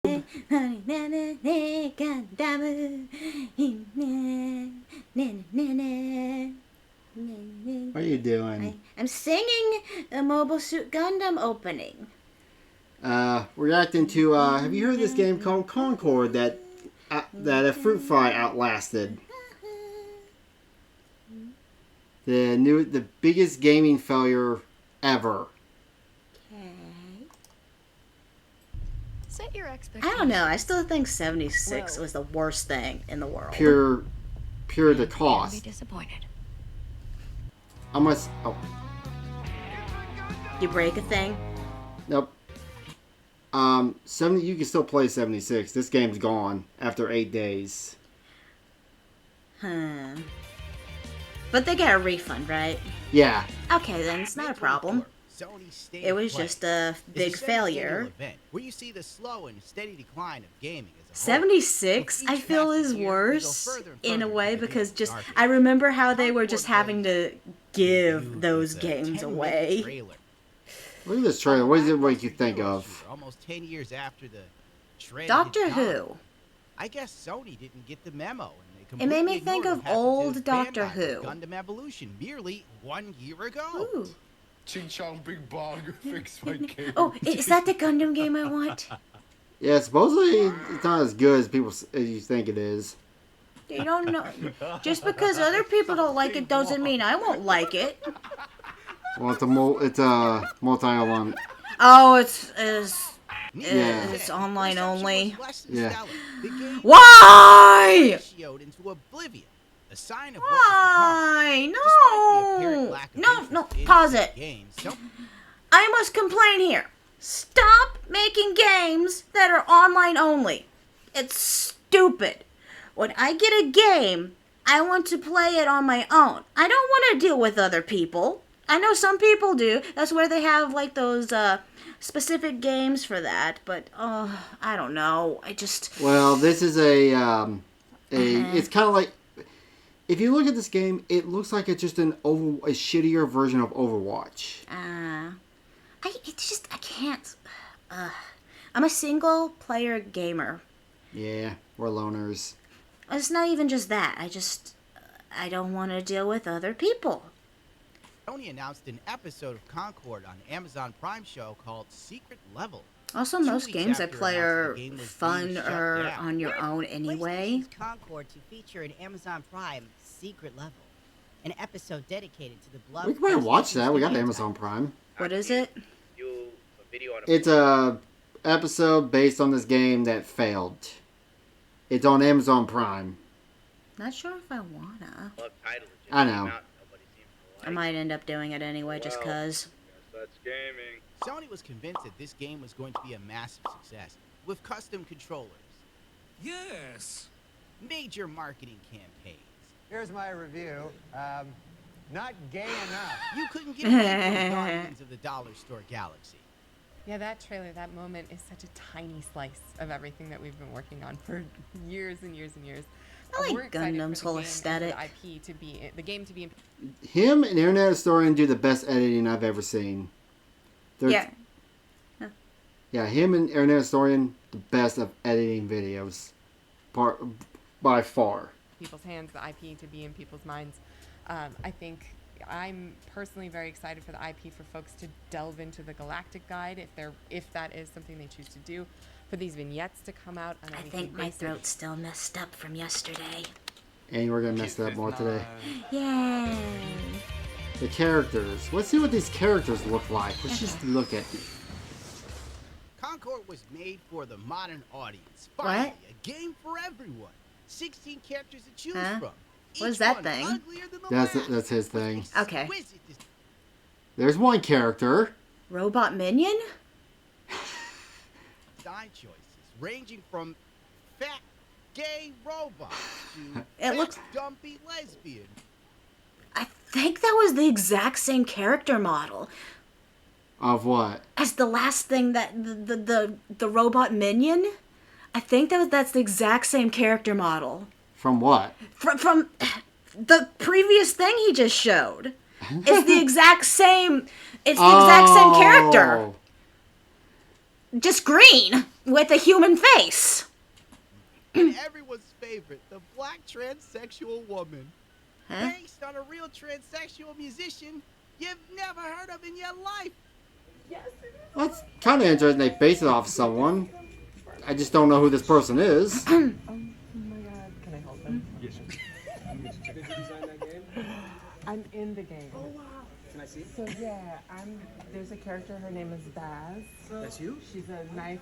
What are you doing? I'm singing the Mobile Suit Gundam opening. Reacting to, have you heard of this game called Concord that a fruit fly outlasted? The biggest gaming failure ever. Set your expectations. I don't know. I still think 76 was the worst thing in the world. Pure the cost. Be disappointed. I must. Oh. You break a thing? Nope. 70. You can still play 76. This game's gone after 8 days. But they get a refund, right? Yeah. Okay, then it's not a problem. It was just a big failure. Where you see the slow and steady decline of gaming as a 76, I feel, is worse in a way because just I remember how they were just having to give those games away. Look at this trailer. What does it make you think of? Almost 10 years after the Doctor Who. I guess Sony didn't get the memo. It made me think of old Doctor Who. Gundam Evolution merely 1 year ago. Ooh. Ching Chong Big Bong, fix my game. Oh, is that the Gundam game I want? Yeah, supposedly it's not as good as you think it is. You don't know. Just because other people don't like it doesn't mean I won't like it. Well, it's a multi-one. Oh, it's online only. Yeah. Why? A sign of why? No, pause it. I must complain here. Stop making games that are online only. It's stupid. When I get a game, I want to play it on my own. I don't want to deal with other people. I know some people do. That's where they have like those specific games for that. But I don't know. Well, this is it's kind of like, if you look at this game, it looks like it's just a shittier version of Overwatch. I can't. I'm a single player gamer. Yeah, we're loners. It's not even just that. I don't want to deal with other people. Sony announced an episode of Concord on Amazon Prime show called Secret Level. Also, most games I play are fun or on your own anyway. Concord to feature an Amazon Prime Secret Level, an episode dedicated to the blood. We can probably watch that. We got Amazon Prime. What is it? It's a episode based on this game that failed. It's on Amazon Prime. Not sure if I wanna. I know. I might end up doing it anyway, just cause. That's gaming. Sony was convinced that this game was going to be a massive success, with custom controllers. Yes. Major marketing campaigns. Here's my review. Not gay enough. You couldn't get away from Guardians of the Dollar Store Galaxy. Yeah, that trailer, that moment is such a tiny slice of everything that we've been working on for years and years and years. I like Gundam's whole aesthetic. The game to be. Him and Internet Historian do the best editing I've ever seen. Yeah. Yeah, him and Internet Historian, the best of editing videos, by far. People's hands, the IP to be in people's minds. I think I'm personally very excited for the IP for folks to delve into the Galactic Guide if that is something they choose to do. For these vignettes to come out on I think my throat's still messed up from yesterday. And we're gonna mess it up more today. Yay! The characters. Let's see what these characters look like. Let's just look at them. Concord was made for the modern audience. What? A game for everyone. 16 characters to choose from. What is that thing? That's his thing. Okay. There's one character. Robot minion? Design choices ranging from fat gay robot to it looks dumpy lesbian. I think that was the exact same character model. Of what? As the last thing that the robot minion. I think that's the exact same character model. From what? From the previous thing he just showed. It's the exact same. It's the exact same character. just green with a human face. And everyone's favorite, the black transsexual woman. Huh? Based on a real transsexual musician you've never heard of in your life. That's kind of interesting. They base it off someone. I just don't know who this person is. Oh my god. Can I help them? Yes. Did you design that game? I'm in the game. Oh wow. Can I see? So yeah, there's a character, her name is Baz. That's you? She's a knife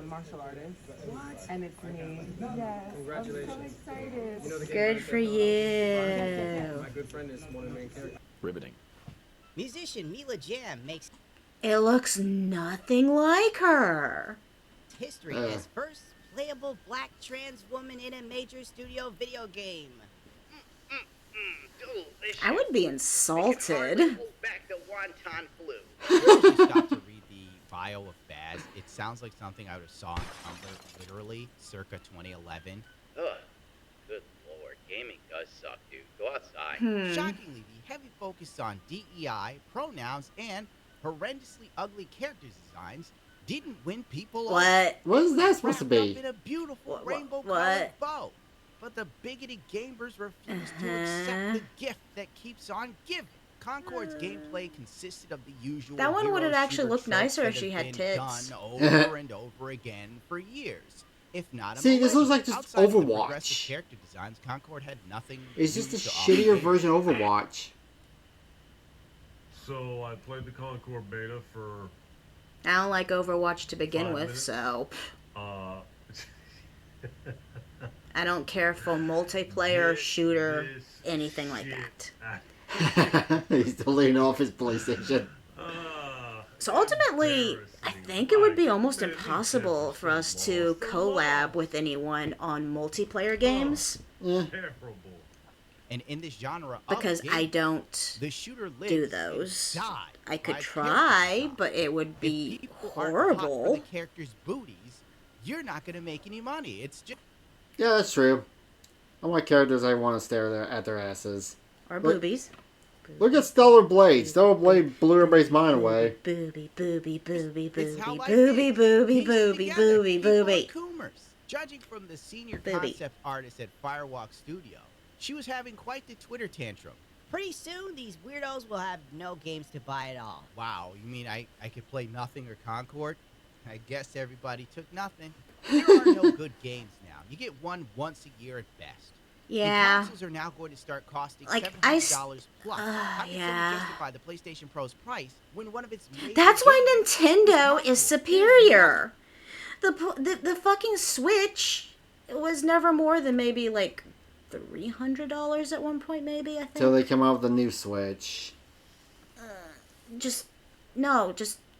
martial artist. What? And it's me. Yes. Congratulations. I'm so excited. You know the game Good right for there? you. My good friend is one of the main characters. Riveting. Musician Mila Jam makes It looks nothing like her. history as first playable black trans woman in a major studio video game. Delicious. I would be insulted. Back the wonton flu. I stopped to read the bio of Baz. It sounds like something I would have saw on Tumblr, literally, circa 2011. Ugh. Good lord, gaming does suck, dude. Go outside. Shockingly, the heavy focus on DEI, pronouns, and horrendously ugly character designs didn't win people over. What? What is that supposed to Wrapped be? up in a beautiful What- rainbow-colored bow. But the bigoted gamers refused to accept the gift that keeps on giving. Concord's gameplay consisted of the usual. That one would've hero actually shooter looked nicer tropes if she that had have been tits. Done over and over again for years. If not, a See, this looks millennia. like just Outside of the Overwatch. progressive character designs, Concord had nothing. It's just a new to offer shittier gamers. version of Overwatch. So I played the Concord beta for I don't like Overwatch to begin 5 with, minutes. so uh I don't care for multiplayer, This shooter, is anything like shit. that. He's deleting off his PlayStation. So ultimately, I think it would be almost impossible for us to collab with anyone on multiplayer games Yeah. Terrible. And in this genre of because I game, don't the shooter lives do and those. dies I could by try, character design. but it would If be people aren't hot for horrible. the characters' booties, you're not gonna make any money. It's just Yeah, that's true. I want characters I want to stare at their asses. Or Look- boobies. Look at Stellar Blade. Stellar Blade blew everybody's mind away. Booby, booby, booby, booby, it's how life booby, is. booby, Piece it booby, together. booby, People are booby. Coomers. Judging from the senior Booby. concept artist at Firewalk Studio, she was having quite the Twitter tantrum. Pretty soon, these weirdos will have no games to buy at all. Wow, you mean I could play Nothing or Concord? I guess everybody took nothing. There are no good games now. You get one once a year at best. And Yeah. consoles are now going to start costing Like, $700 plus. How can yeah. someone justify the PlayStation Pro's price when one of its major That's why games Nintendo is is superior. The fucking Switch was never more than maybe like $300 at one point, maybe, I think. Till they come out with a new Switch. Just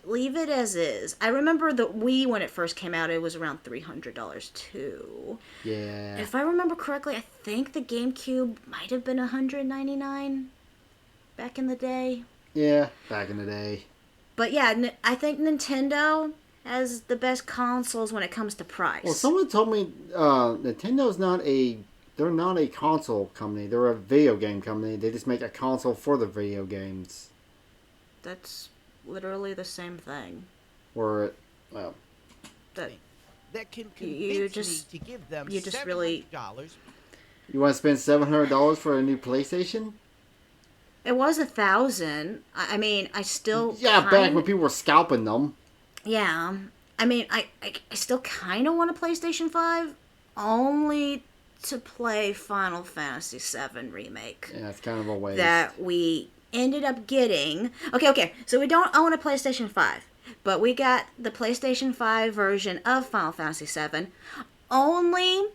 leave it as is. I remember the Wii when it first came out, it was around $300 too. Yeah. If I remember correctly, I think the GameCube might have been $199 back in the day. Yeah, back in the day. But yeah, I think Nintendo has the best consoles when it comes to price. Well, someone told me Nintendo's they're not a console company. They're a video game company. They just make a console for the video games. That's literally the same thing. Or, well, That that can You convince just- me to give them you just $700 really- you want to spend $700 for a new PlayStation? it was $1,000. I mean, I still Yeah, back when people were scalping them. Yeah, I mean, I still kind of want a PlayStation 5, only to play Final Fantasy VII Remake Yeah, it's kind of a waste. that we ended up getting. Okay, so we don't own a PlayStation 5, but we got the PlayStation 5 version of Final Fantasy VII only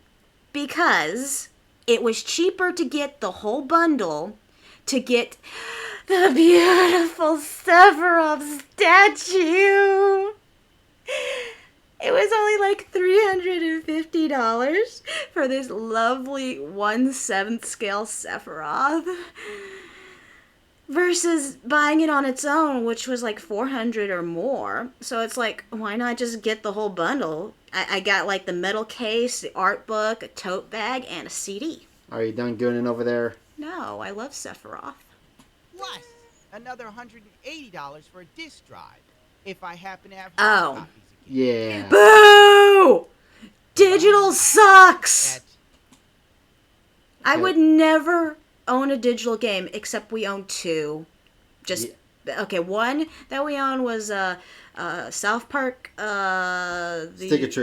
because it was cheaper to get the whole bundle to get the beautiful Sephiroth statue. It was only like $350 for this lovely 1/7 scale Sephiroth versus buying it on its own, which was like $400 or more. So it's like, why not just get the whole bundle? I got like the metal case, the art book, a tote bag, and a CD. Are you done gooning over there? No, I love Sephiroth. Plus, another $180 for a disc drive. If I happen to have Oh. copies of Yeah. Boo! Digital sucks! I would never own a digital game, except we own 2. Okay, one that we own was South Park, the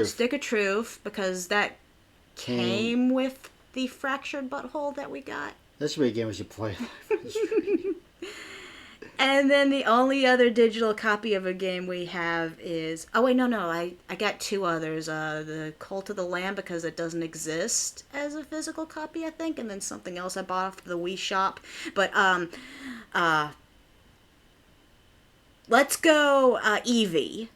Stick of Truth, because that came with the fractured butthole that we got. That should be a game we should play. And then the only other digital copy of a game we have is... Oh, wait, no. I got 2 others. The Cult of the Lamb, because it doesn't exist as a physical copy, I think. And then something else I bought off the Wii shop. But, let's go Eevee.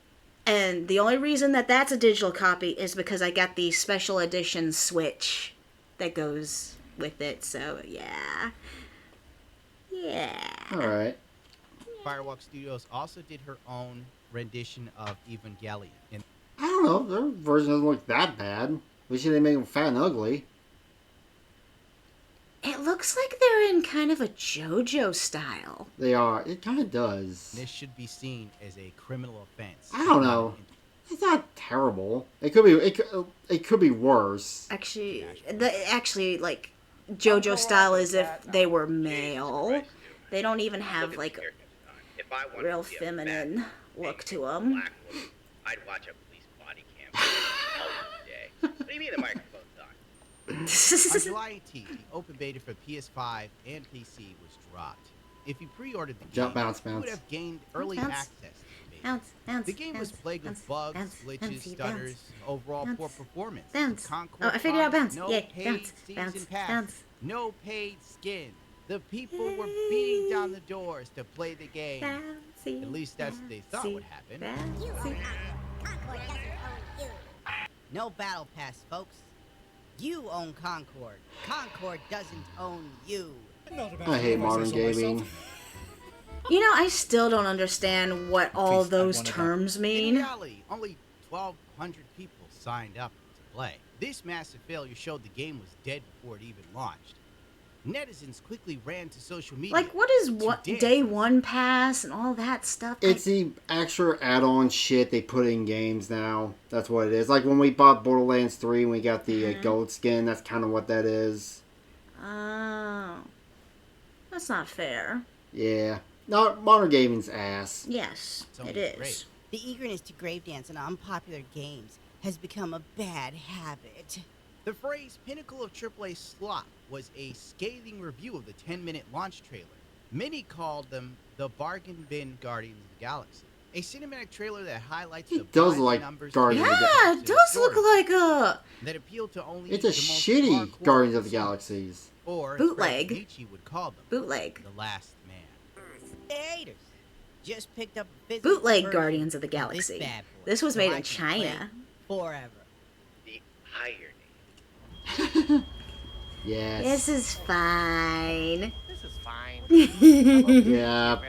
And the only reason that that's a digital copy is because I got the special edition Switch that goes with it. So, yeah. All right. Firewalk Studios also did her own rendition of Evangelion. I don't know. Their version doesn't look that bad. We should they make them fat and ugly. It looks like they're in kind of a JoJo style. They are. It kind of does. This should be seen as a criminal offense. I don't know. It's not terrible. It could be. It could be worse. Actually, like JoJo style is if they were male. They don't even have like a real feminine look to them. I'd watch a police body cam all day. What do you mean the microphone's on? On July 18th, the open beta for PS5 and PC was dropped. If you pre-ordered the game, you would have gained early access to the beta. The game was plagued with bugs, glitches, stutters, overall poor performance. I figured out bounce. No Yeah, paid season pass, no paid skin. The people were beating down the doors to play the game. At least that's what they thought would happen. No battle pass, folks. You own Concord. Concord doesn't own you. I hate modern gaming. You know, I still don't understand what all those terms mean. In reality, only 1,200 people signed up to play. This massive failure showed the game was dead before it even launched. Netizens quickly ran to social media. Like, what is day one pass and all that stuff? It's the extra add-on shit they put in games now. That's what it is. Like when we bought Borderlands 3 and we got the gold skin, that's kind of what that is. Oh. That's not fair. Yeah. No, modern gaming's ass. Yes, it is. The eagerness to grave dance on unpopular games has become a bad habit. The phrase pinnacle of AAA slop was a scathing review of the 10-minute launch trailer. Many called them the bargain bin Guardians of the Galaxy. A cinematic trailer that highlights the does like Guardians of the Galaxy. Yeah, it does look like a... That appealed to only it's a shitty Guardians of the Galaxies. Or bootleg. Nietzsche would call them. Bootleg. The last man. Haters. Just picked up a bootleg Guardians of the Galaxy. This was made in China. Forever. The irony. Yes. This is fine. This is fine. Yeah.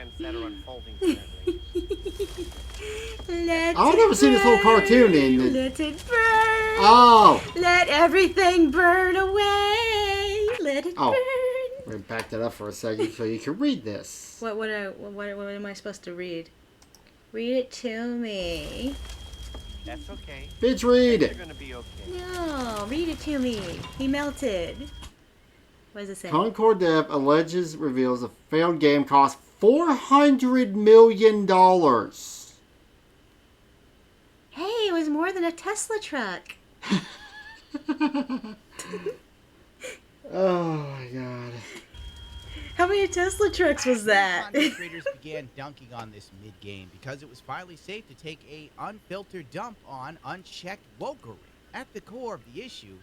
I've never seen this whole cartoon in. Let it burn. Oh. Let everything burn away. Let it burn. We're gonna back that up for a second so you can read this. What am I supposed to read? Read it to me. That's okay. Bitch, read it. You're gonna be okay. No, read it to me. He melted. What does it say? Concord Dev alleges reveals a failed game cost $400 million. Hey, it was more than a Tesla truck. Oh my god. How many Tesla trucks was that? Content creators began dunking on this mid-game because it was finally safe to take a unfiltered dump on unchecked wokery. At the core of the issue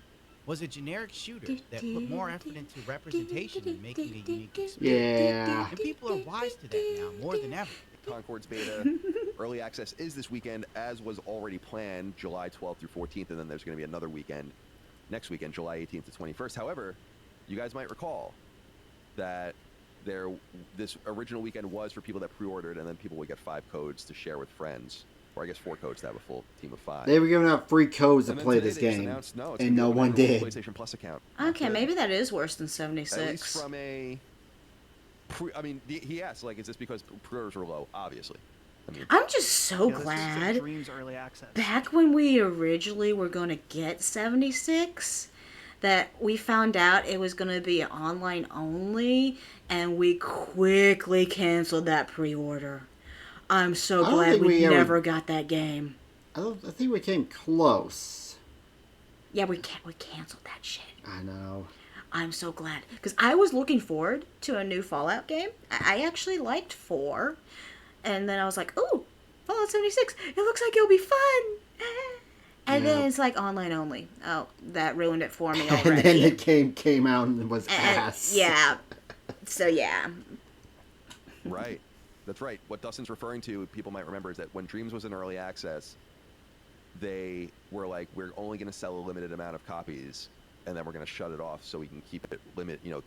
was a generic shooter that put more effort into representation and making a unique experience. Yeah. And people are wise to that now more than ever. Concord's beta early access is this weekend, as was already planned, July 12th through 14th, and then there's going to be another weekend next weekend, July 18th to 21st. However, you guys might recall that this original weekend was for people that pre-ordered, and then people would get 5 codes to share with friends, or I guess 4 codes to have a full team of 5. They were giving out free codes to play this game, and no one did. PlayStation Plus account. Okay, maybe that is worse than 76. At least from a, I mean, he asked, like, is this because pre-orders were low? Obviously. I'm just so Yeah, this is glad. Dreams early access. Back when we originally were going to get 76, that we found out it was going to be online only, and we quickly canceled that pre-order. I'm so glad we never got that game. I think we came close. Yeah, we canceled that shit. I know. I'm so glad. Because I was looking forward to a new Fallout game. I actually liked 4. And then I was like, ooh, Fallout 76. It looks like it'll be fun. And then it's like online only. Oh, that ruined it for me already. And then the game came out and was ass. Yeah. So, yeah. Right. That's right. What Dustin's referring to, people might remember, is that when Dreams was in early access, they were like, we're only going to sell a limited amount of copies, and then we're going to shut it off so we can keep it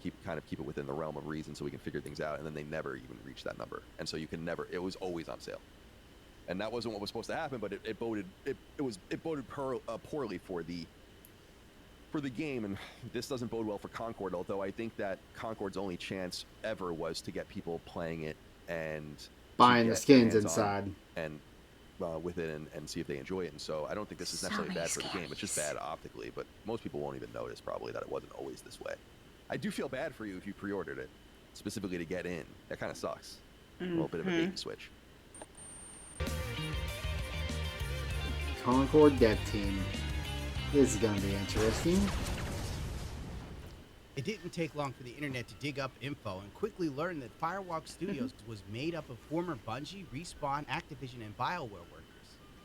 keep it within the realm of reason so we can figure things out. And then they never even reached that number. And so it was always on sale. And that wasn't what was supposed to happen, but it boded poorly for the game, and this doesn't bode well for Concord, although I think that Concord's only chance ever was to get people playing it and buying the skins inside and with it and see if they enjoy it. And so I don't think this is necessarily bad for the game. It's just bad optically, but most people won't even notice probably that it wasn't always this way. I do feel bad for you if you pre-ordered it specifically to get in. That kind of sucks. A little bit of a bait and switch. Concord dev team. This is going to be interesting. It didn't take long for the internet to dig up info and quickly learn that Firewalk Studios was made up of former Bungie, Respawn, Activision, and BioWare workers.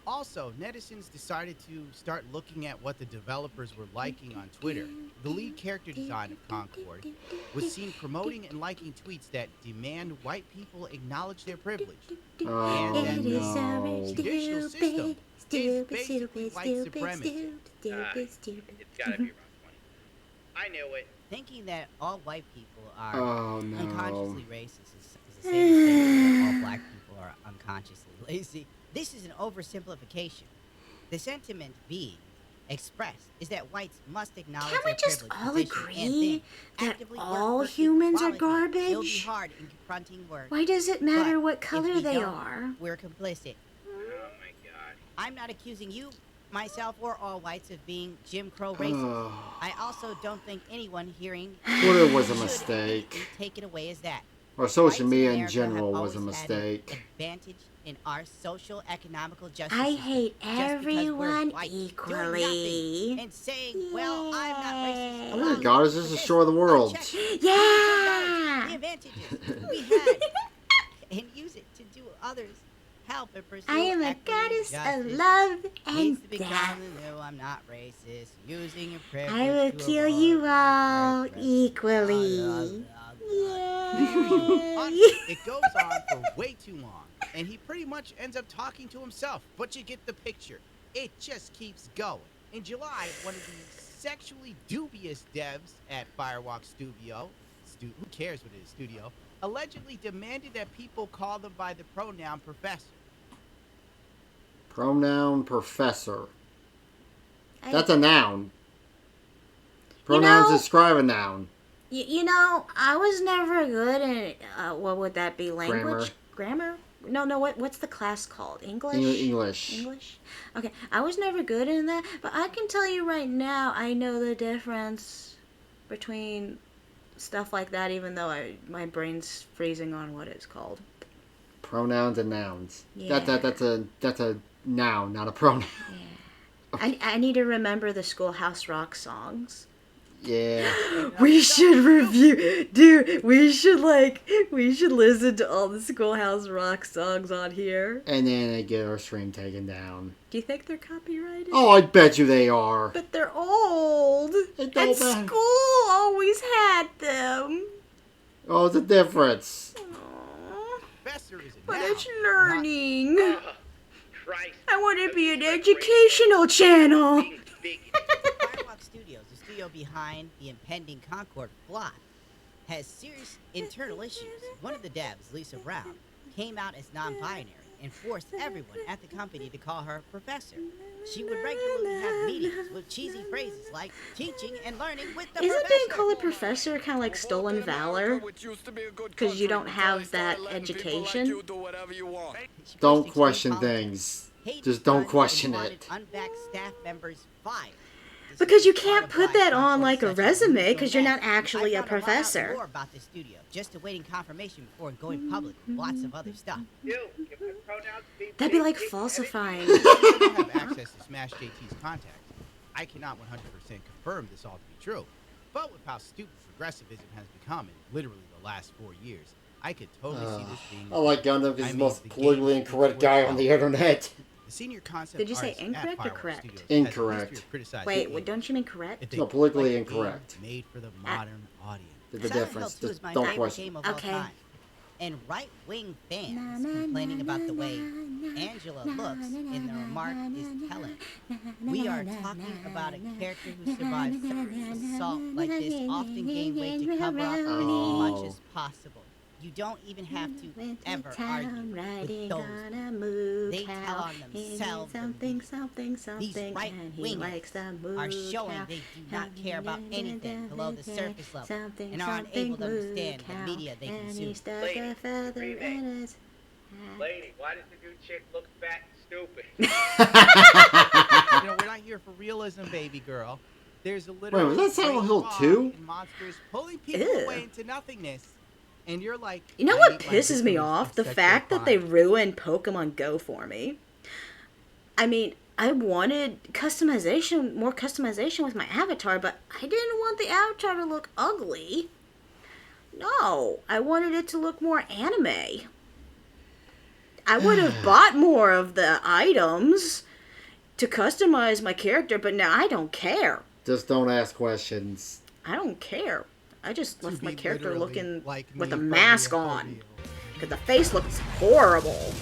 Also, netizens decided to start looking at what the developers were liking on Twitter. The lead character design of Concord was seen promoting and liking tweets that demand white people acknowledge their privilege. Oh, and that no. the traditional system is basically white supremacy. It's gotta be around 20. I knew it. Thinking that all white people are Oh, no. unconsciously racist is the same thing that all black people are unconsciously lazy. This is an oversimplification. The sentiment being expressed is that whites must acknowledge Can we their just privilege all position and agree think, that actively all work for humans are equality. It'll be garbage? hard in confronting work. Why does it matter but what if color we they don't, are? We're complicit. Oh my god. I'm not accusing you, myself, or all whites of being Jim Crow racist. I also don't think anyone hearing Twitter was a should mistake. take it away as that. Or social Whites media in America general have was a always had an mistake. advantage in our social economical justice. I system. hate Just because we're everyone white, doing equally. nothing and saying, "Well, I'm not racist." Oh my god, it's just destroy the world. Yeah! The advantages we had and use it to do others help and pursue. I am a equity, goddess justice. of love Needs and to become death. the new, I'm not racist. Using your privilege. I will to kill avoid you all oppression. equally. It goes on for way too long, and he pretty much ends up talking to himself, but you get the picture. It just keeps going. In July, one of the sexually dubious devs at Firewalk Studio, who cares what it is, studio, allegedly demanded that people call them by the pronoun professor. Pronoun professor. That's a noun. Pronouns describe a noun. You know, I was never good at, what would that be, language? Grammar? No, what's the class called? English? English? Okay, I was never good in that, but I can tell you right now, I know the difference between stuff like that, even though my brain's freezing on what it's called. Pronouns and nouns. Yeah. That's a noun, not a pronoun. Yeah. I need to remember the Schoolhouse Rock songs. Yeah. We should review, dude. We should listen to all the Schoolhouse Rock songs on here. And then they get our stream taken down. Do you think they're copyrighted? Oh, I bet you they are. But they're old. And school always had them. Oh, it's a difference. But it's learning. Oh, Christ. I want to be an educational channel. Firewalk Studios, the studio behind the impending Concord flop, has serious internal issues. One of the devs, Lisa Brown, came out as non-binary and forced everyone at the company to call her professor. She would regularly have meetings with cheesy phrases like teaching and learning with the Isn't professor. being called a professor kind of like stolen valor? Because you don't have that education? Don't question things. Just don't question Wanted it. unvaxxed staff members fired. Because you can't put that on like a resume because you're not actually a More professor. about the studio, just awaiting confirmation before going public with lots of other stuff. That'd be like falsifying. I don't have access to Smash JT's contacts. I cannot 100% confirm this all to be true. But with how stupid progressivism has become in literally the last 4 years, I could totally see this being... I like Gundam because he's the most politically incorrect guy on the internet. The senior concept Did you say artist at incorrect or Firewall correct? Studios has a Incorrect. history of criticizing Wait, games don't you mean correct? if they No, look politically like a game incorrect. Made for the modern audience. There's a Silent difference. Hill 2 is Just my don't favorite question. game of all Okay. time. And right-wing fans complaining about the way Angela looks in the remark is telling. We are talking about a character who survived sexual assault like this often gain way to cover up as much as possible. You don't even have to ever argue with those. They tell on themselves. These right-wingers are showing they do not care about anything below the surface level and are unable to understand the media they consume. Lady, why does the new chick look fat and stupid? We're not here for realism, baby girl. There's a Wait, literal was that Silent Hill fog 2? and monsters pulling people Ew. away into nothingness. And you're like, You know I what need my pisses me victims off? of The sexual fact that they crime. ruined Pokemon Go for me. I mean, I wanted customization, more customization with my avatar, but I didn't want the avatar to look ugly. No, I wanted it to look more anime. I would have bought more of the items to customize my character, but now I don't care. Just don't ask questions. I don't care. I just left my be character literally looking like with me a from mask the on. reveal. Because the face looks horrible.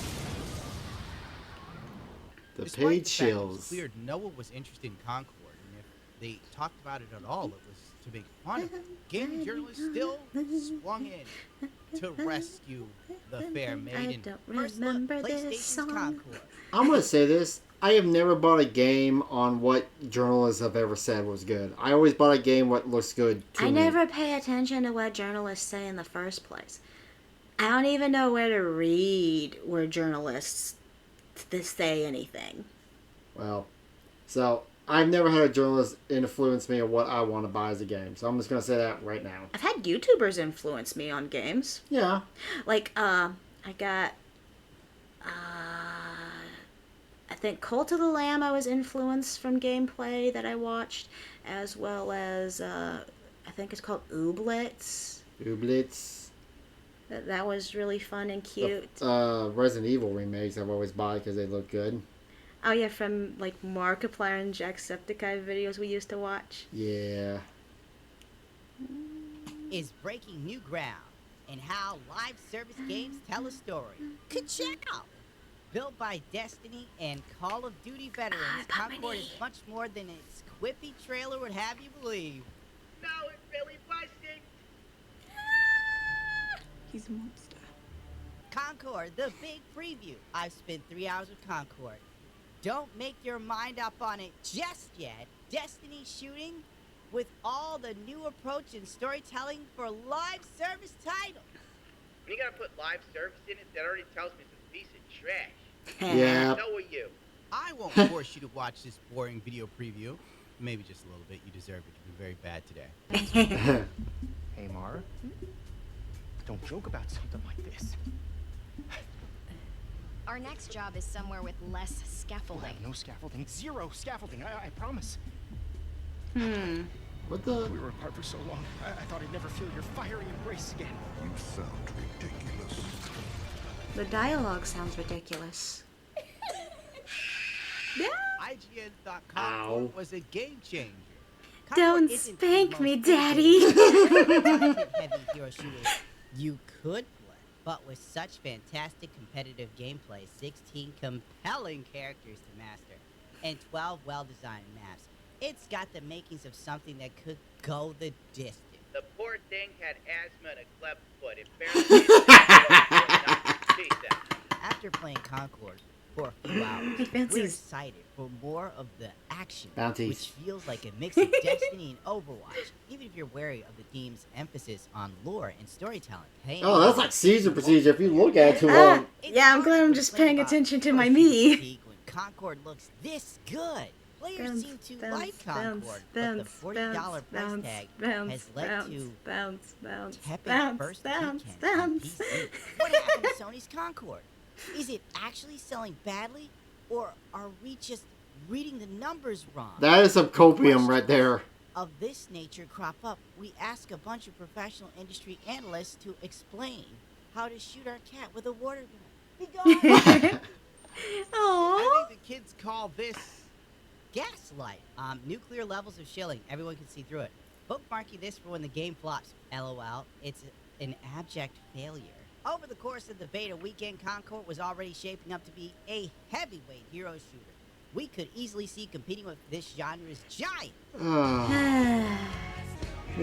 The Despite page the fact it was chills. clear no one was interested in Concord, and if they talked about it at all, it was to make fun of it. Gaming journalists still swung in to rescue the fair maiden. I don't First look, remember this PlayStation's song. Concord. I'm gonna say this. I have never bought a game on what journalists have ever said was good. I always bought a game what looks good to I me. never pay attention to what journalists say in the first place. I don't even know where to read where journalists say anything. Well, so I've never had a journalist influence me on what I want to buy as a game. So I'm just gonna say that right now. I've had YouTubers influence me on games. Yeah. Like, I got, I think Cult of the Lamb I was influenced from gameplay that I watched, as well as, I think it's called Ooblets. Ooblets. That was really fun and cute. Resident Evil remakes I've always bought because they look good. Oh yeah, from like Markiplier and Jacksepticeye videos we used to watch. Yeah. Is breaking new ground in how live service games tell a story. Ka-chow! Built by Destiny and Call of Duty veterans, Concord is much more than its quippy trailer would have you believe. No, it's really busted. He's a monster. Concord, the big preview. I've spent 3 hours with Concord. Don't make your mind up on it just yet. Destiny shooting with all the new approach and storytelling for live service titles. When you gotta put live service in it, that already tells me it's a piece of trash. Yeah. So are you. I won't force you to watch this boring video preview. Maybe just a little bit. You deserve it. You've been very bad today. Hey, Mara. Don't joke about something like this. Our next job is somewhere with less We'll scaffolding. have no scaffolding. Zero scaffolding. I promise. What the? We were apart for so long. I thought I'd never feel your fiery embrace again. You sound ridiculous. The dialogue sounds ridiculous. Yeah. IGN thought Concord was a game changer. Don't spank me, Daddy. Heavy hero shooter you could play, but with such fantastic competitive gameplay, 16 compelling characters to master, and 12 well-designed maps, it's got the makings of something that could go the distance. The poor thing had asthma and a cleft foot. It barely After playing Concord for a few hours, we're excited for more of the action, Bounties. which feels like a mix of Destiny and Overwatch, even if you're wary of the game's emphasis on lore and storytelling. Oh, that's like season procedure if you look at it too long. Yeah, I'm glad I'm just paying attention to my me. When Concord looks this good, players seem to like Concord, but the $40 price tag has led to tepid first weekends on PC. What happened to Sony's Concord? Is it actually selling badly, or are we just reading the numbers wrong? That is some copium right there. Of this nature crop up, we ask a bunch of professional industry analysts to explain how to shoot our cat with a water gun. Be gone! I think the kids call this gaslight. Nuclear levels of shilling. Everyone can see through it. Bookmarking this for when the game flops. LOL. It's an abject failure. Over the course of the beta weekend, Concord was already shaping up to be a heavyweight hero shooter. We could easily see competing with this genre's giant. My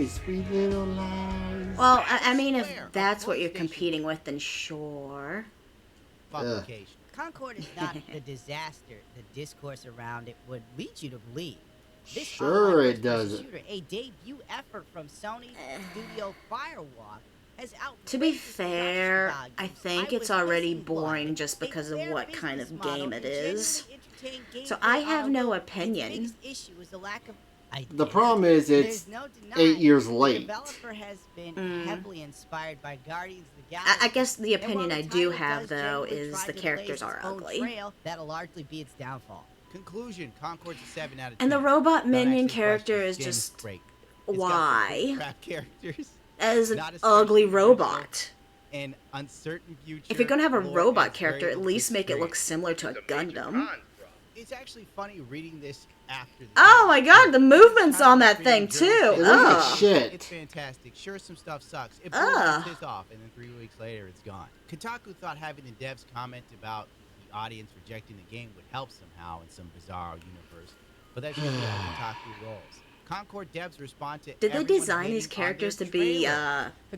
sweet little lies. Well, I mean, if that's what you're competing with, then sure. Concord is not the disaster the discourse around it would lead you to believe. This Sure it doesn't. Shooter, a debut effort from Sony Studio Firewalk, has to be fair, I think it's already boring just because of what kind of game it is. So I have no opinion. The problem is it's 8 years late. The developer has been heavily inspired by Guardians of the Galaxy. I guess the opinion I do have, though, is the characters are ugly. That'll largely be its downfall. Conclusion, Concord's a 7 out of 10. And the robot minion character is just... Why? Crap characters. As an ugly robot. An uncertain future. If you're gonna have a robot character, at least make it look similar to a Gundam. It's actually funny reading this after the Oh my god, the movement's on that thing too. It looks like shit. It's fantastic. Sure, some stuff sucks. It blows off, and then 3 weeks later, it's gone. Kotaku thought having the devs comment about the audience rejecting the game would help somehow in some bizarre universe, but that's just how Kotaku rolls. Concord devs respond to. Did they design these characters to be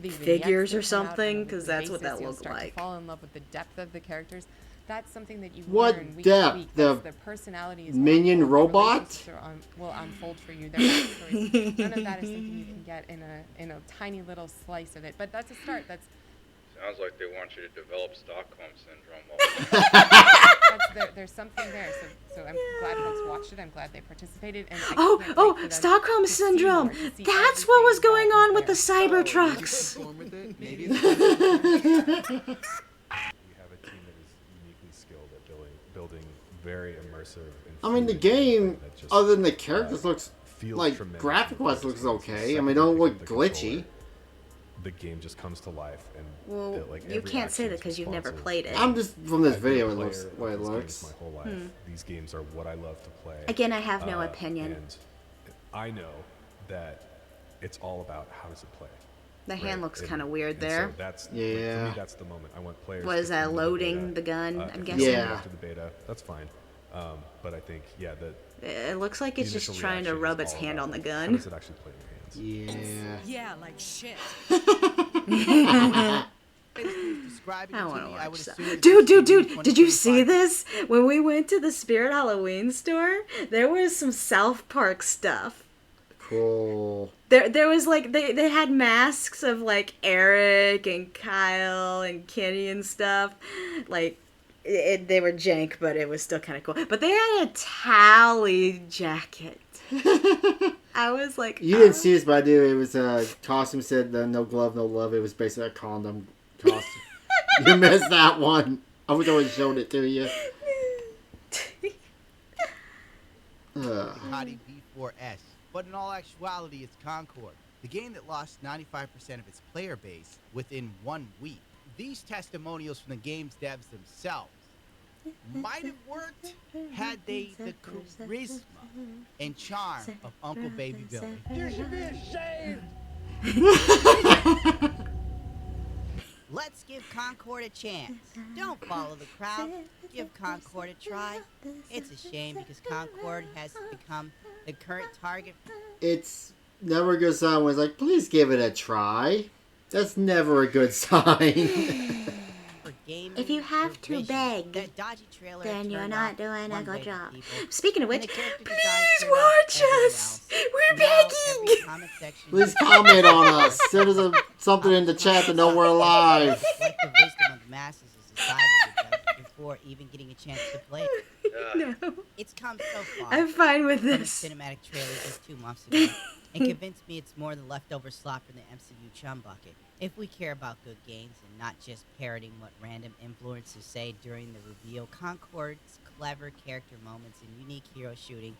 figures or something? Because that's what that looked like. To fall in love with the depth of the characters. That's something that you What learn week depth? to week. The Their personality is minion robot will unfold for you. Their backstories. None of that is something you can get in a tiny little slice of it. But that's a start. That's. Sounds like they want you to develop Stockholm syndrome. There's something there. So I'm glad folks watched it. I'm glad they participated. And Stockholm syndrome. That's what was going on with the cyber trucks. Building very immersive. I mean, the game, other than the characters, looks like graphic-wise looks okay. I mean, it don't look glitchy. The game just comes to life, and well, you can't say that because you've never played it. I'm just from this video. It looks the way it looks. My whole life, these games are what I love to play. Again, I have no opinion. And I know that it's all about how does it play. The hand looks kind of weird there. So that's, for me, that's the moment. I want players. Was that loading the gun? I'm guessing. Yeah. After the beta, that's fine. But I think, it looks like it's just trying to rub its hand on the gun. How does it actually play in your hands? Yeah, like shit. I want to watch that. Dude, did you see this? When we went to the Spirit Halloween store, there was some South Park stuff. Cool. There was like they had masks of like Eric and Kyle and Kenny and stuff. Like they were jank, but it was still kind of cool. But they had a tally jacket. I was like, you didn't see this, but I do. It was a costume said no glove, no love. It was basically a condom costume. You missed that one. I wish I would have shown it to you. Ducati V4S. But in all actuality, it's Concord, the game that lost 95% of its player base within 1 week. These testimonials from the game's devs themselves might have worked had they the charisma and charm of Uncle Baby Billy. You should be ashamed! Let's give Concord a chance. Don't follow the crowd. Give Concord a try. It's a shame because Concord has become the current target. It's never a good sign when it's like, please give it a try. That's never a good sign. game If you is have your to vision. beg, That dodgy trailer then you're turned not off doing a one good way job. people. Speaking of And which, the character design please turned off watch everyone us. else. We're Now every begging. comment section Please comment on us. Send us something in the chat to know we're alive. Like the wisdom of the masses is decided to judge before even getting a chance to play it. No. It's come so far. I'm fine with from the this. cinematic trailer just 2 months ago and convinced me it's more than leftover slop from the MCU chum bucket. If we care about good games and not just parroting what random influencers say during the reveal, Concord's clever character moments and unique hero shooting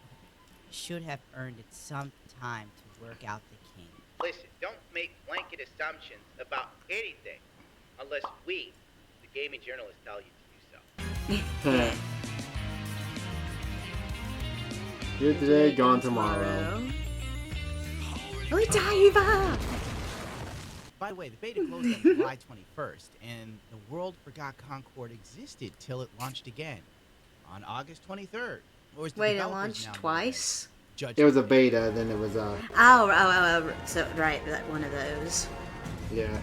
should have earned it some time to work out the kinks. Listen, don't make blanket assumptions about anything unless we, the gaming journalists, tell you to do so. Here today, gone tomorrow. We dive. By the way, the beta closed on July 21st, and the world forgot Concord existed till it launched again on August 23rd. Or as the Wait, it developers launched now know twice? it, Judge It was a beta, then it was Oh, so right, that one of those. yeah.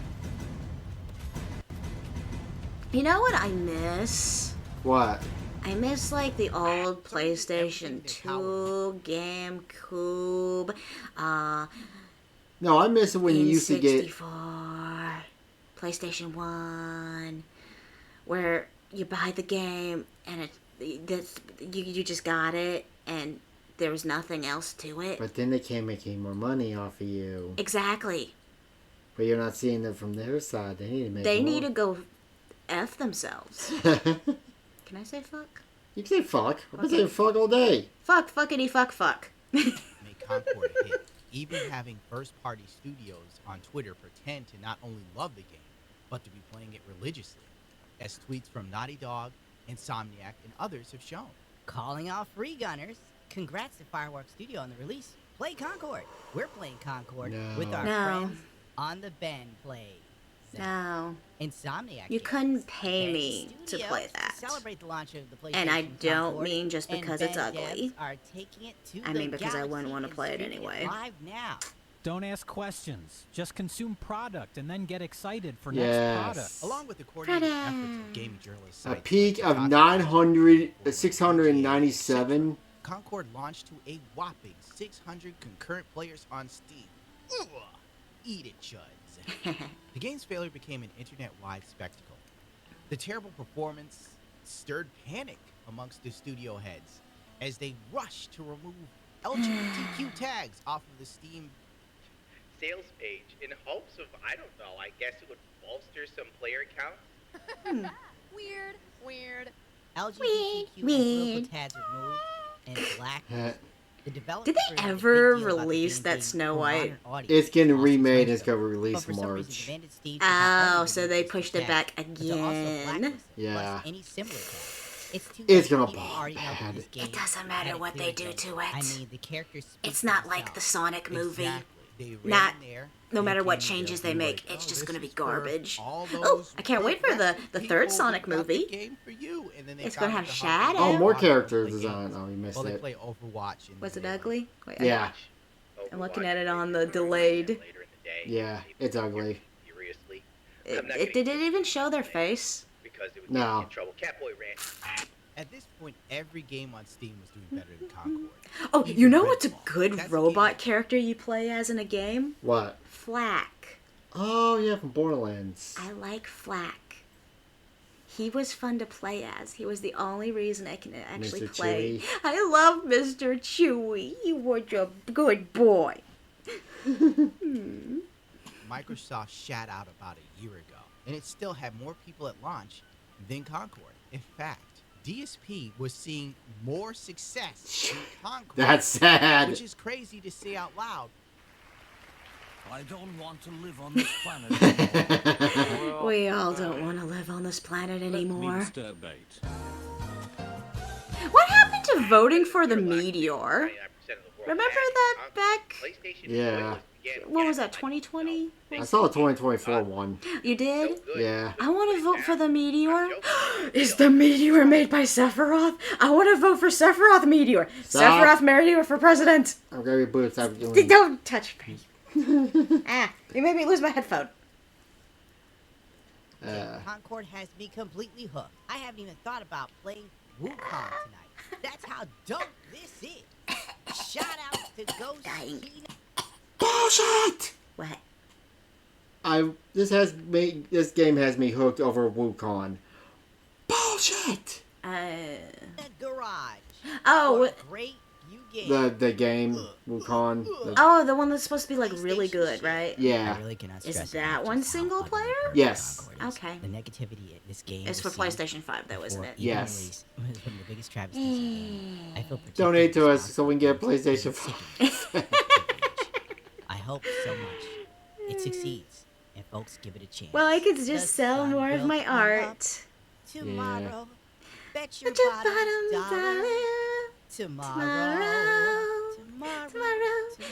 You know what I miss? What? I miss like the old PlayStation 2, GameCube, No, I miss it when you used to get. N64, PlayStation 1, where you buy the game and you just got it and there was nothing else to it. But then they can't make any more money off of you. Exactly. But you're not seeing it from their side. They need to make. They more. need to go F themselves. Can I say fuck? You can say fuck. I've been Okay. saying fuck all day. Fuck, fuckity, fuck. make Concord a hit. Even having first-party studios on Twitter pretend to not only love the game, but to be playing it religiously, as tweets from Naughty Dog, Insomniac, and others have shown. Calling all free gunners. Congrats to Fireworks Studio on the release. Play Concord. We're playing Concord No. with our No. friends on the Ben Plays. No. Insomniac. You games. couldn't pay Ben me to Studios play that. Celebrate the launch of the PlayStation And I don't Concord, mean just and because Ben it's ugly. devs are taking it to I the mean because I wouldn't galaxy want to and play it streaming anyway. Live now. Don't ask questions. Just consume product and then get excited for Yes. next product. Along with the coordinated efforts of gaming journalists, A peak of 697. Concord launched to a whopping 600 concurrent players on Steam. Ugh, eat it, chuds. The game's failure became an internet-wide spectacle. The terrible performance stirred panic amongst the studio heads as they rushed to remove LGBTQ tags off of the Steam Sales page in hopes of, I don't know, I guess it would bolster some player counts. Weird. LGBTQ and political tags removed and black. The developers Did they ever release that Snow White? It's getting remade. It's going to release in March. Oh, so they pushed it back again. Yeah. It's gonna ball bad. It doesn't matter what they do to it. I mean, the characters speak It's for not like the themselves. Sonic movie. They Not, ran there, no matter what thinking changes they'll they be make, like, it's oh, just this gonna be is for garbage. all Oh, those I can't wait for the people third who Sonic got the movie. game for you. And then they It's got gonna have the Shadow. Oh, more Hardcore character games. design. Oh, you missed Well, they it. play Overwatch. And Was it ugly? Wait, Yeah. I'm looking at it on the delayed. Yeah, it's ugly. Furiously. Did it even show their face? Because it would No. get me in trouble. Catboy ran. At this point, every game on Steam was doing better than Concord. Oh, you know what's a good robot character you play as in a game? What? Flack. Oh, yeah, from Borderlands. I like Flack. He was fun to play as. He was the only reason I can actually Mr. play. Chewy. I love Mr. Chewy. He was a good boy. Microsoft shat out about a year ago, and it still had more people at launch than Concord. In fact, DSP was seeing more success than Concord. That's sad. Which is crazy to say out loud. I don't want to live on this planet. We all don't want to live on this planet anymore. What happened to voting for the meteor? Remember that back? Yeah. What was that, 2020? I saw a 2024 one. You did? Yeah. I want to vote for the meteor. Is the meteor made by Sephiroth? I want to vote for Sephiroth meteor. Stop. Sephiroth meteor for president. I'm going to be boots. Stop doing Don't touch me. You made me lose my headphone. Concord has me completely hooked. I haven't even thought about playing Wukong tonight. That's how dope this is. Shout out to Ghost. Bullshit! What? This game has me hooked over Wukong. Bullshit! The garage. Oh, What a great new game. The game Wukong. Oh, the one that's supposed to be like really good, right? Yeah. I really cannot stress Is that one single player? Yes. Okay. The negativity in this game. It's for PlayStation 5, though, isn't it? Yes. Was one of the biggest travesties. I feel Donate to us so we can get a PlayStation 5. I hope so much it succeeds and folks give it a chance. Well, I could just sell more of my art. Tomorrow, bet your But your bottom bottom dollar. dollar.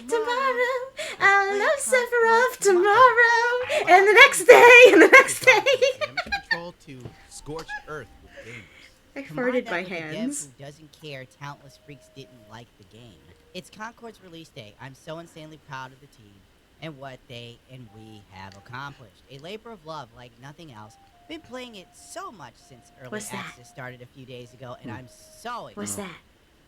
Tomorrow, I'll love Sephiroth tomorrow, and the next day, and the next day. Damage control to scorched earth with games. I Combine farted that my with the dev hands. who doesn't care talentless freaks didn't like the game. It's Concord's release day. I'm so insanely proud of the team and what they and we have accomplished. A labor of love like nothing else. Been playing it so much since early What's that? access started a few days ago, and I'm so excited What's that?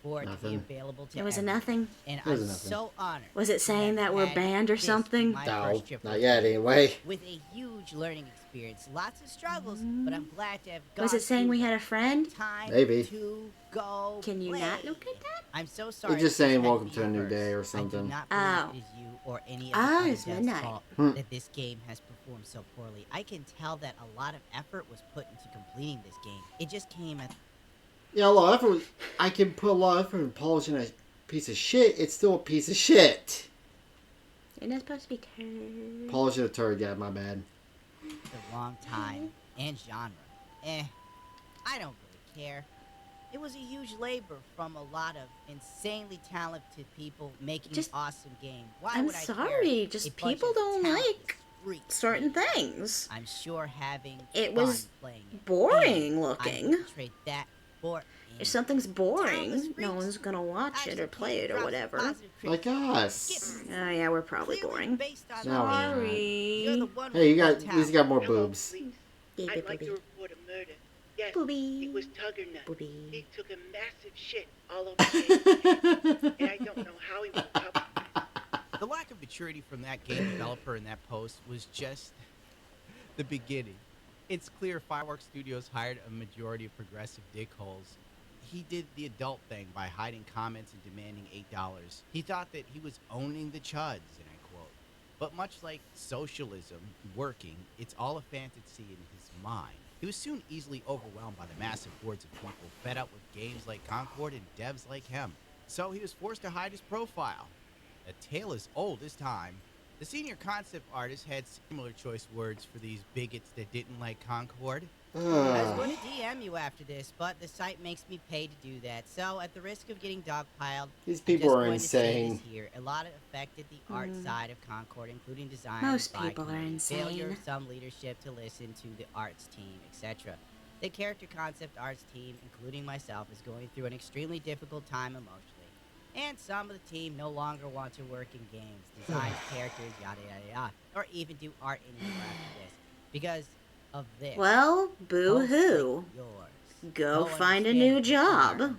for it to be Nothing. available to It was a everyone. nothing. And It was I'm a nothing. so honored. Was it saying that we're had banned or this something? my No, first trip not with yet you. anyway. With a huge learning experience, lots of struggles, but I'm glad to have gone Was it saying through we had a friend? time Maybe. to go Can you not play. look at that? I'm so sorry. It's just that this saying had welcome be to a new reversed. day or I do something. not Oh. believe it is you or any of the Oh, other it's devs' midnight. fault Hmm. that this game has performed so poorly. I can tell that a lot of effort was put into completing this game. It just came at Yeah, a lot of effort. I can put a lot of effort in polishing a piece of shit. It's still a piece of shit. You're not supposed to be turned. Polishing a turd, yeah, my bad. the wrong time and genre. I don't really care. It was a huge labor from a lot of insanely talented people making Just- an awesome game. Why I'm would I sorry, care? just A bunch people of don't talentless like freaks certain made it. things. I'm sure having It fun was playing it. boring And looking. I wouldn't trade that for If something's boring, Talentless no freaks one's gonna watch it or play it or drops whatever. positive Like criticism. us. Oh yeah, we're probably boring. Based on No, we're not. You're the one Hey, you with got, no at least talent. you got more Hello, boobs. police. Yeah, I'd like booby. to report a murder. Yes, Booby. it was Tugger Nut. Booby. He took a massive shit all over me, and I don't know how he woke up. The lack of maturity from that game developer in that post was just the beginning. It's clear Fireworks Studios hired a majority of progressive dickholes. He did the adult thing by hiding comments and demanding $8. He thought that he was owning the chuds, and I quote. But much like socialism working, it's all a fantasy in his mind. He was soon easily overwhelmed by the massive hordes of people fed up with games like Concord and devs like him. So he was forced to hide his profile. A tale as old as time. The senior concept artist had similar choice words for these bigots that didn't like Concord. I was going to DM you after this, but the site makes me pay to do that. So, at the risk of getting dogpiled, These I'm people just are going to say insane. this here. A lot affected the art side of Concord, including design. Most by people are community, failure insane. of some leadership to listen to the arts team, etc. The character concept arts team, including myself, is going through an extremely difficult time emotionally. And some of the team no longer want to work in games, design characters, yada yada yada, or even do art anymore after this. Because of this. Well, boo-hoo. Go find a new job.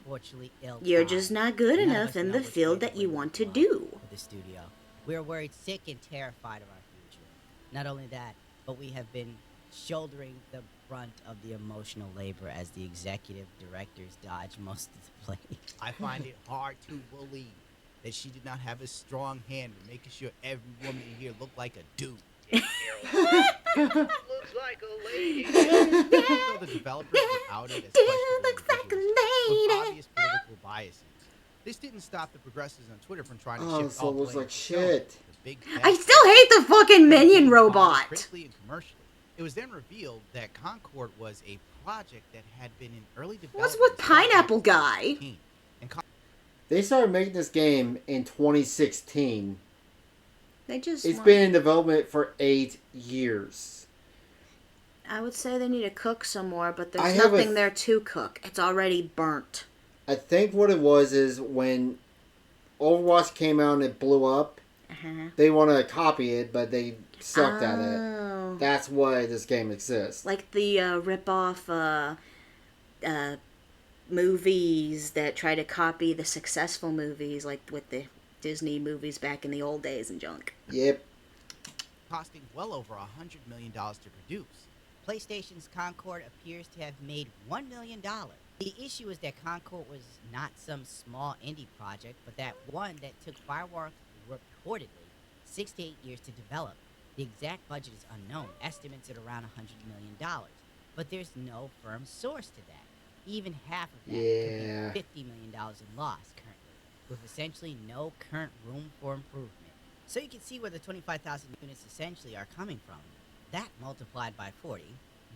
You're just not good enough in the field that you want to do. The studio. We're worried sick and terrified of our future. Not only that, but we have been shouldering the brunt of the emotional labor as the executive directors dodge most of the blame. I find it hard to believe that she did not have a strong hand in making sure every woman in here looked like a dude. Looks like a lady. Even though the developers were outed as questionable individuals with obvious political biases, this didn't stop the progressives on Twitter from trying to Oh, shift so all it looks blame like to Sony, shit. the big I bad still hate the fucking minion robot. critically and commercially. It was then revealed that Concord was a project that had been in early development. What's with Pineapple Guy? They started making this game in 2016. They just. It's been in development for 8 years. I would say they need to cook some more, but I there's have a- nothing there to cook. It's already burnt. I think what it was is when Overwatch came out and it blew up, they want to copy it, but they sucked at it. Oh. That's why this game exists. Like the rip-off movies that try to copy the successful movies, like with the Disney movies back in the old days and junk. Yep. Costing well over $100 million to produce. PlayStation's Concord appears to have made $1 million. The issue is that Concord was not some small indie project, but that one that took Firewalk reportedly 6 to 8 years to develop. The exact budget is unknown, estimates at around $100 million. But there's no firm source to that. Even half of that could be $50 million in loss currently, with essentially no current room for improvement. So you can see where the 25,000 units essentially are coming from. That multiplied by 40,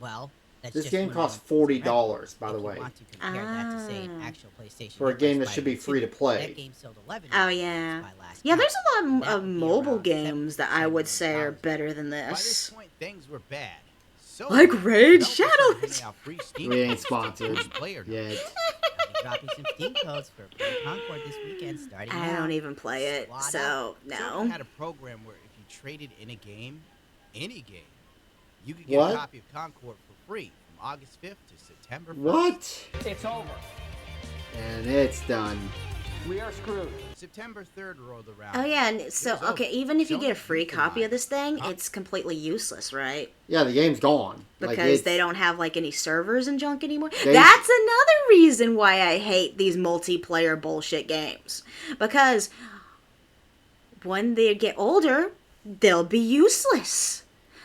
well, that's this just game costs $40, by the way. Want to compare that to, say, an actual PlayStation for a game that should be free to play. That game sold 11 Oh yeah, yeah. There's a lot of mobile games that I would say are better than By this this. point, things were bad. So Like Raid Shadow. We ain't sponsored yet. Dropping some Steam codes for Concord this weekend starting I now. don't even play it, so Sony no. had a program where if you traded in a game, any game, you could get What? a copy of Concord for free from August 5th to September 1st. What? It's over. And it's done. We are screwed. September 3rd rolled around. Oh yeah, and so It was okay, over. even if you get a Sony free copy of this thing, Huh? it's completely useless, right? Yeah, the game's gone. Because they don't have like any servers and junk anymore. They- That's another reason why I hate these multiplayer bullshit games. Because when they get older, they'll be useless.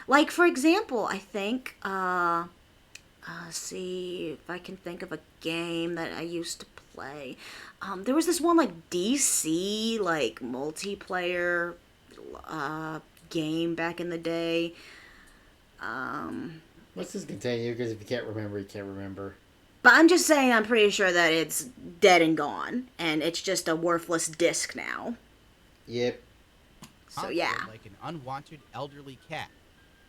Like for example, I think see if I can think of a game that I used to play. There was this one like DC like multiplayer game back in the day. Let's just continue, because if you can't remember, you can't remember. But I'm just saying, I'm pretty sure that it's dead and gone, and it's just a worthless disc now. Yep. So Concord, yeah. like an unwanted elderly cat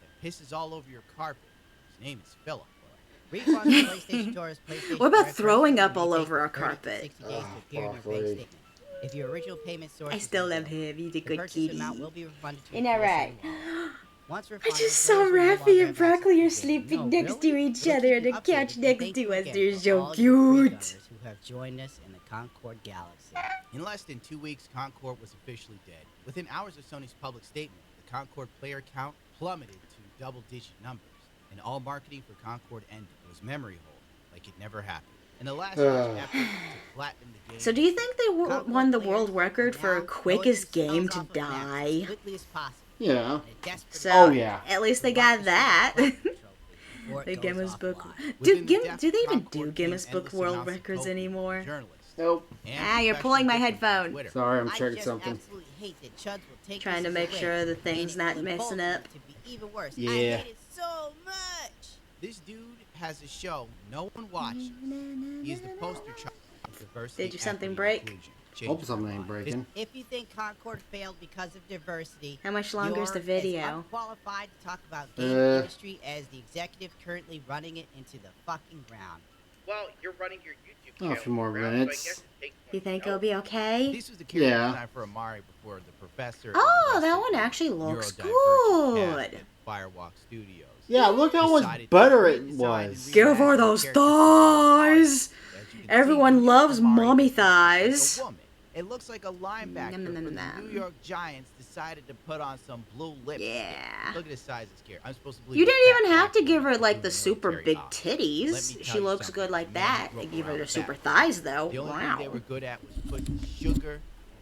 that pisses all over your carpet. His name is Philip. What about throwing up all over our carpet? If your original payment source I still love him. He's a good purchase kitty. amount will be refunded to Isn't that right? Once I refunded, just saw players will no Raffy longer and have Broccoli are access to the game. sleeping No, next to really? each We'll other keep on you the updated, couch and next thank to you us. again They're for so all you cute. freegunners who have joined us in the Concord galaxy. In less than 2 weeks, Concord was officially dead. Within hours of Sony's public statement, the Concord player count plummeted to double-digit numbers, and all marketing for Concord ended. It was memory hold, like it never happened. In the last effort to flatten the game. So do you think they won the world record for now quickest going game off to of maps as die? quickly as possible. Yeah. So Oh, yeah. at least they got that. Before The it goes Guinness Book. offline. Do they even do Guinness Book World Records anymore? Nope. Ah, you're pulling my headphone. Sorry, I'm I checking just something. absolutely hate that Chuds will take Trying to this make away, sure the thing's and not it will messing both up. to be even worse. I Yeah. hate it so much. This dude has a show no one watches. He is the poster child of diversity. Did something equity, break? inclusion. Change Hope your something ain't mind. breaking. If you think Concord failed because of diversity, How much longer is the you're as video? unqualified to talk about game industry as the executive currently running it into the fucking ground. Well, you're running your YouTube Oh, a channel. few more around, so I minutes. guess it takes You one think to it'll know. be okay? This was the character Yeah. design for Amari before the professor. Oh, that one actually looks good. Firewalk Studios. Yeah, look how much Decided to better it redesign was. and Give her reimagine those the character for thighs. As you can Everyone see, loves Amari mommy looks like a thighs. woman. It looks like a linebacker Nom, nom, for nom, the nom. New York Giants decided to put on some blue lipstick. Yeah. Look at the size of this character. I'm supposed to believe You it's didn't fat even have to black give her woman like doing the super military big ops. titties. Let me She tell you looks something. good like Man that. grew They up give her around the fat super women. thighs though. The only Wow. thing they were good at was putting sugar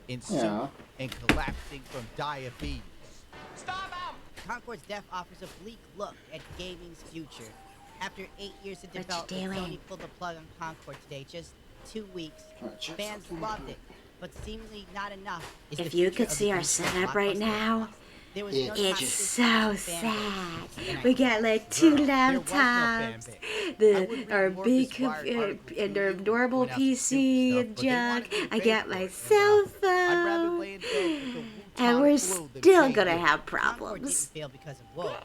in soup Yeah. and collapsing from diabetes. Concord's death offers a bleak look at gaming's future. After 8 years of What you development, doing? Sony pulled the plug on Concord today. Just 2 weeks. check Fans something loved out. it, but seemingly not enough. is If the you future could of the see our big setup right blockbuster. now, There was It's no it's competition so for fan base. sad. We got like two Girl, there was no fan laptops, base. I would our read more big of this Wired article and to our you adorable when I was doing PC stuff, and but they wanted junk. me to I pay got for my it, and, cell I'd rather phone, lay in bed with the Wu-Tang and we're flu than still play gonna games. have Concord didn't problems. fail because of woke,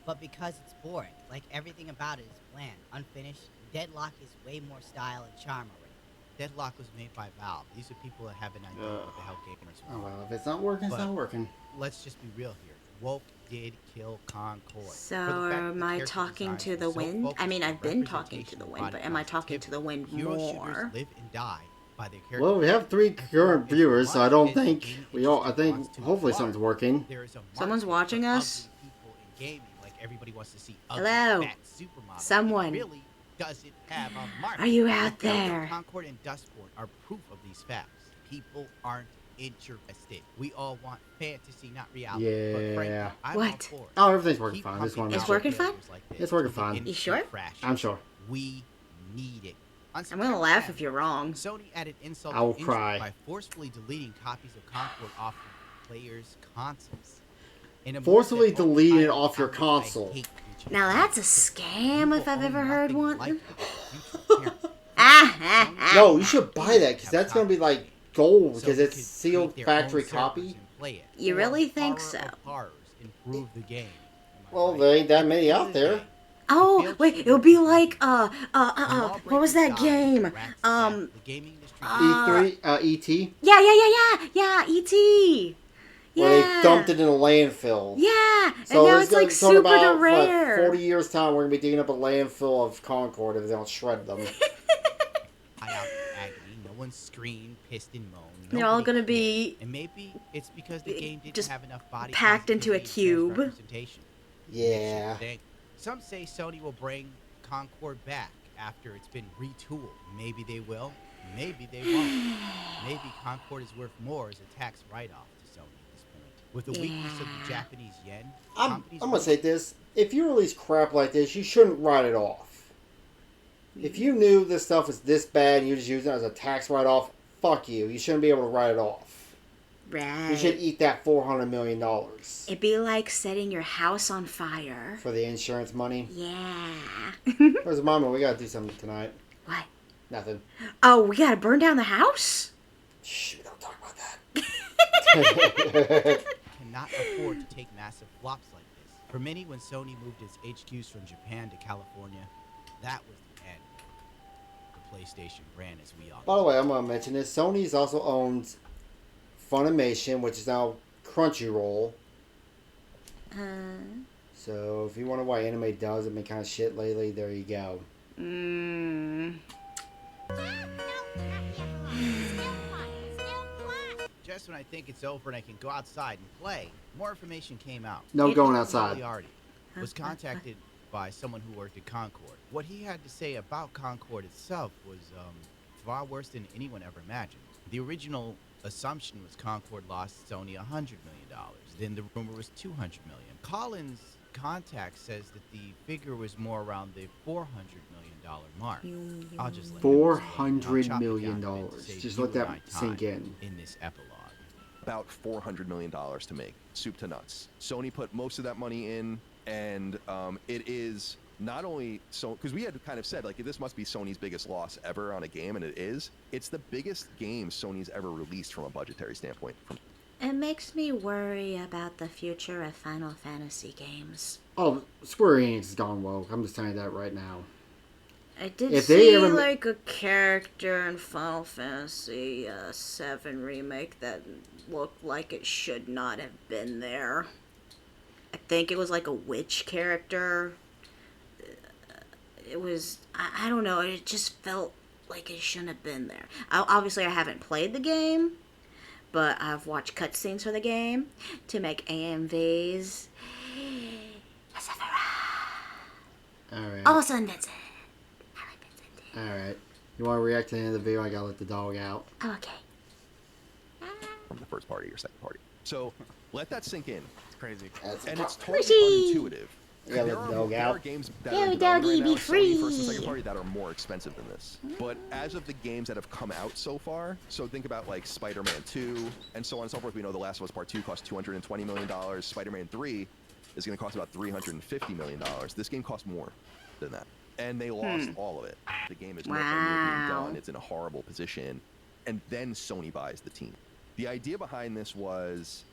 but because it's boring. Like everything about it is bland, unfinished. Deadlock is way more style and charm already. Deadlock was made by Valve. These are people that have an idea what the hell gamers Oh want. well, if it's not working, it's But not working. let's just be real here. Woke did kill Concord. So am I talking to the wind? I mean, I've been talking to the wind, but am I talking to the wind Hero shooters more? live and die by their character. Well, we have 3 current viewers, so I don't think I think hopefully something's working. Someone's watching us? Gaming, like everybody wants to see Hello? Someone. Really doesn't have a market. Are you out there? Concord and Dustport are proof of these facts. People aren't interested. We all want fantasy, not reality. Yeah. But frankly, I'm all for it. Oh, everything's working fine. This one. It's working fine? It's working fine. You sure? I'm sure. We need it. I'm gonna laugh if you're wrong. Sony added insult I will to injury cry. by forcefully deleting copies of Concord off of players' consoles. Forcibly deleting it off your console. Now that's a scam if I've ever heard one. No, you should buy that because that's gonna be like gold because it's sealed factory copy. You really think so? Improve the game. Well, there ain't that many out there. Oh, wait, it'll be like, what was that game? E3, E.T.? Yeah, E.T. Where they dumped it in a landfill. Yeah, so and now it's like super about, rare. 40 years time, we're going to be digging up a landfill of Concord if they don't shred them. Agony. No one screamed, pissed, and moaned. They're all going to be... And maybe it's because the game didn't have enough body packed into a cube. Representation. Yeah. Some say Sony will bring Concord back after it's been retooled. Maybe they will. Maybe they won't. Maybe Concord is worth more as a tax write-off to Sony at this point. With the weakness of the Japanese yen, I'm going to say this. If you release crap like this, you shouldn't write it off. If you knew this stuff was this bad and you just use it as a tax write-off, fuck you. You shouldn't be able to write it off. Right. You should eat that $400 million. It'd be like setting your house on fire. For the insurance money? Yeah. Where's Mama? We gotta do something tonight. What? Nothing. Oh, we gotta burn down the house? Shh, we don't talk about that. Cannot afford to take massive flops like this. For many, when Sony moved its HQs from Japan to California, that was the end. The PlayStation brand as we all. By the way, I'm gonna mention this. Sony's also owns Funimation, which is now Crunchyroll. So if you wonder why anime does, it's been kind of shit lately, there you go. Just when I think it's over and I can go outside and play, more information came out. No going outside. Was contacted by someone who worked at Concord. What he had to say about Concord itself was far worse than anyone ever imagined. The original assumption was Concord lost Sony $100 million. Then the rumor was $200 million. Collins' contact says that the figure was more around the $400 million mark. I'll just let $400 million. Just let that sink in. In this epilogue. About $400 million to make, soup to nuts. Sony put most of that money in, and it is not only so because we had kind of said like this must be Sony's biggest loss ever on a game, and it is. It's the biggest game Sony's ever released from a budgetary standpoint. It makes me worry about the future of Final Fantasy games. Oh, Square Enix has gone woke. I'm just telling you that right now. I did see like a character in Final Fantasy VII Remake that looked like it should not have been there. I think it was like a witch character. It was, I don't know, it just felt like it shouldn't have been there. Obviously, I haven't played the game, but I've watched cutscenes for the game to make AMVs. Alright. Also in Vincent. Alright. You want to react to the end of the video? I gotta let the dog out. Oh, okay. From the first party or second party. So let that sink in. It's crazy. And it's totally unintuitive. Yeah, let the dog out. There are games that are in development right now, Sony first and second party, that are more expensive than this. But as of the games that have come out so far, so think about like Spider-Man 2 and so on and so forth. We know The Last of Us Part 2 cost $220 million. Spider-Man 3 is going to cost about $350 million. This game costs more than that. And they lost all of it. The game is nowhere near being done. It's in a horrible position. And then Sony buys the team. The idea behind this was,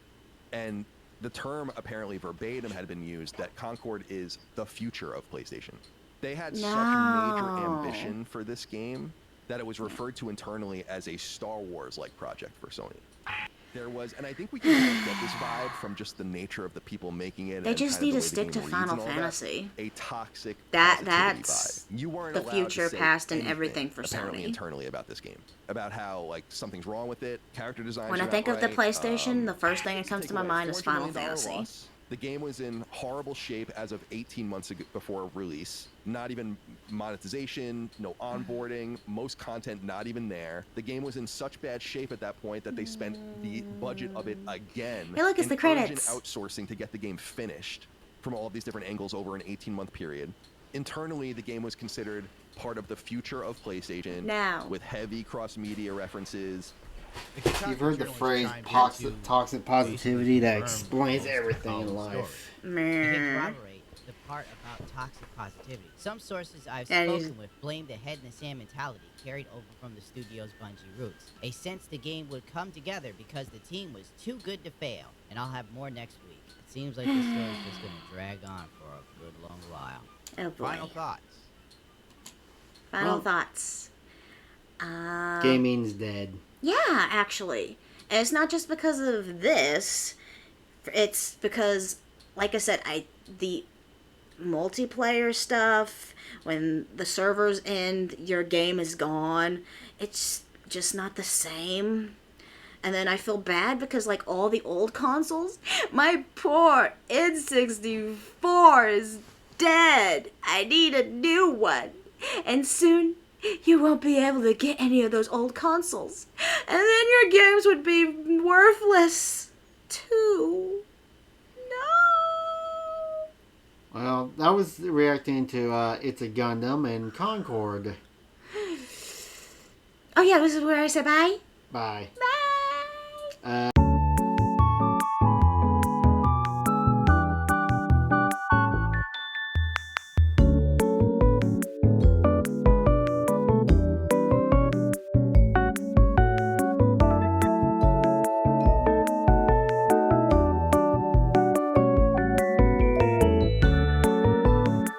and the term apparently verbatim had been used, that Concord is the future of PlayStation. They had such major ambition for this game that it was referred to internally as a Star Wars-like project for Sony. there was, and I think we can kind of get this vibe from just the nature of the people making it. They just need to stick to Final Fantasy. A toxic that's vibe. You weren't the future, past, and everything for Sony. Internally about this game, about how like something's wrong with it, character design. When I think of the PlayStation, the first thing that comes to my mind is Final Fantasy. The game was in horrible shape as of 18 months ago before release. Not even monetization, no onboarding, most content not even there. The game was in such bad shape at that point that they spent the budget of it again. Hey, look, it's the credits. Urgent outsourcing to get the game finished from all of these different angles over an 18-month period. Internally, the game was considered part of the future of PlayStation. Now, with heavy cross-media references. You've heard the phrase toxic positivity that explains everything in life. I can corroborate the part about toxic positivity. Some sources I've spoken with blame the head in the sand mentality carried over from the studio's Bungie roots. A sense the game would come together because the team was too good to fail. And I'll have more next week. It seems like this story's just going to drag on for a good long while. Oh boy. Final thoughts. Final thoughts. Gaming's dead. Yeah, actually. And it's not just because of this. It's because, like I said, the multiplayer stuff, when the servers end, your game is gone. It's just not the same. And then I feel bad because, like, all the old consoles, my poor N64 is dead. I need a new one. And soon, you won't be able to get any of those old consoles. And then your games would be worthless, too. No. Well, that was reacting to It's a Gundam and Concord. Oh, yeah, this is where I say bye? Bye. Bye.